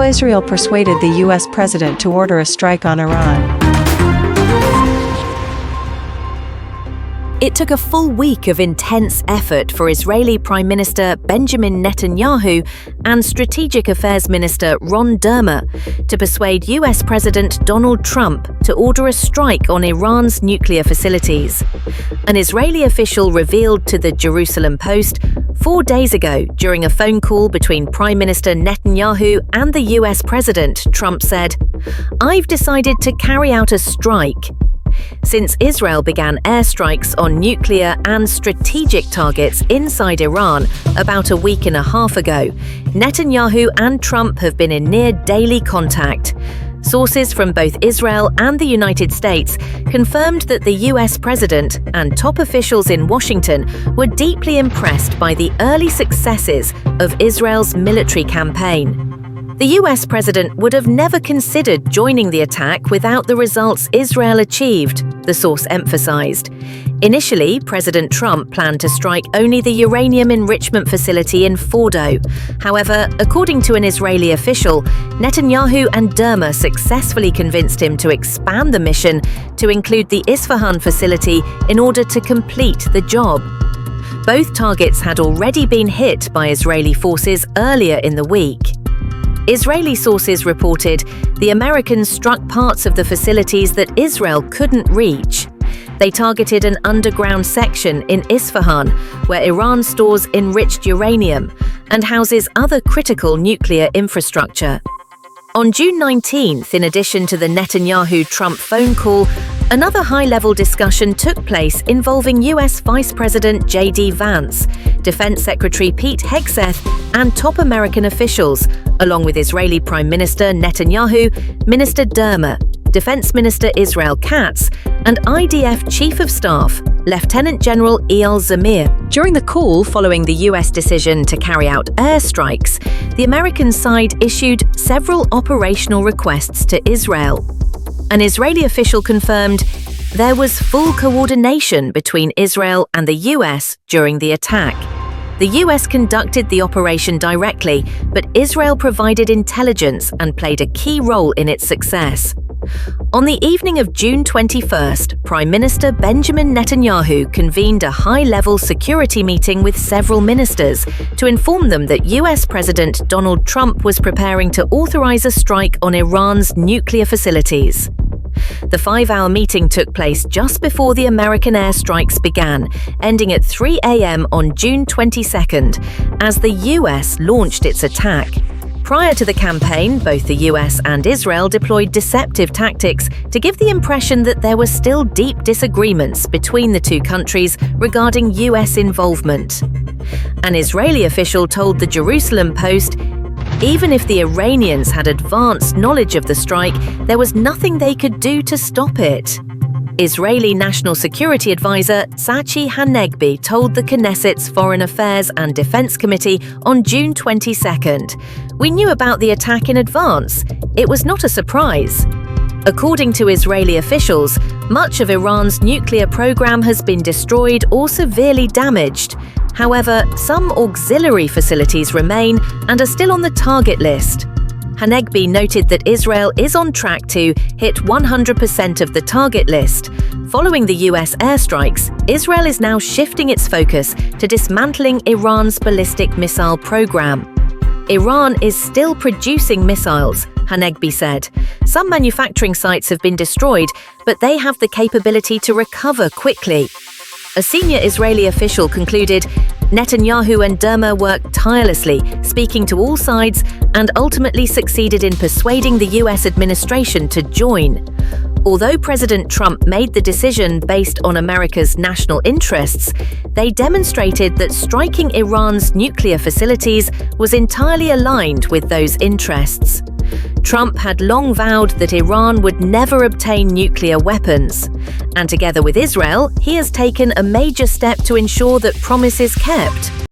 Israel persuaded the U.S. president to order a strike on Iran. It took a full week of intense effort for Israeli Prime Minister Benjamin Netanyahu and Strategic Affairs Minister Ron Dermer to persuade U.S. President Donald Trump to order a strike on Iran's nuclear facilities. An Israeli official revealed to the Jerusalem Post 4 days ago during a phone call between Prime Minister Netanyahu and the U.S. President, Trump said, "I've decided to carry out a strike." Since Israel began airstrikes on nuclear and strategic targets inside Iran about a week and a half ago, Netanyahu and Trump have been in near daily contact. Sources from both Israel and the United States confirmed that the U.S. president and top officials in Washington were deeply impressed by the early successes of Israel's military campaign. The U.S. president would have never considered joining the attack without the results Israel achieved, the source emphasized. Initially, President Trump planned to strike only the uranium enrichment facility in Fordo. However, according to an Israeli official, Netanyahu and Dermer successfully convinced him to expand the mission to include the Isfahan facility in order to complete the job. Both targets had already been hit by Israeli forces earlier in the week. Israeli sources reported the Americans struck parts of the facilities that Israel couldn't reach. They targeted an underground section in Isfahan, where Iran stores enriched uranium and houses other critical nuclear infrastructure. On June 19th, in addition to the Netanyahu-Trump phone call, another high-level discussion took place involving U.S. Vice President J.D. Vance, Defense Secretary Pete Hegseth, and top American officials, along with Israeli Prime Minister Netanyahu, Minister Dermer, Defense Minister Israel Katz, and IDF Chief of Staff, Lieutenant General Eyal Zamir. During the call following the U.S. decision to carry out airstrikes, the American side issued several operational requests to Israel. An Israeli official confirmed there was full coordination between Israel and the U.S. during the attack. The U.S. conducted the operation directly, but Israel provided intelligence and played a key role in its success. On the evening of June 21st, Prime Minister Benjamin Netanyahu convened a high-level security meeting with several ministers to inform them that U.S. President Donald Trump was preparing to authorize a strike on Iran's nuclear facilities. The 5-hour meeting took place just before the American airstrikes began, ending at 3 a.m. on June 22nd, as the U.S. launched its attack. Prior to the campaign, both the US and Israel deployed deceptive tactics to give the impression that there were still deep disagreements between the two countries regarding US involvement. An Israeli official told the Jerusalem Post, even if the Iranians had advanced knowledge of the strike, there was nothing they could do to stop it. Israeli National Security Advisor Tzachi Hanegbi told the Knesset's Foreign Affairs and Defense Committee on June 22nd, "We knew about the attack in advance. It was not a surprise." According to Israeli officials, much of Iran's nuclear program has been destroyed or severely damaged. However, some auxiliary facilities remain and are still on the target list. Hanegbi noted that Israel is on track to hit 100% of the target list. Following the US airstrikes, Israel is now shifting its focus to dismantling Iran's ballistic missile program. Iran is still producing missiles, Hanegbi said. Some manufacturing sites have been destroyed, but they have the capability to recover quickly. A senior Israeli official concluded Netanyahu and Dermer worked tirelessly, speaking to all sides, and ultimately succeeded in persuading the US administration to join. Although President Trump made the decision based on America's national interests, they demonstrated that striking Iran's nuclear facilities was entirely aligned with those interests. Trump had long vowed that Iran would never obtain nuclear weapons, and together with Israel, he has taken a major step to ensure that promise is kept.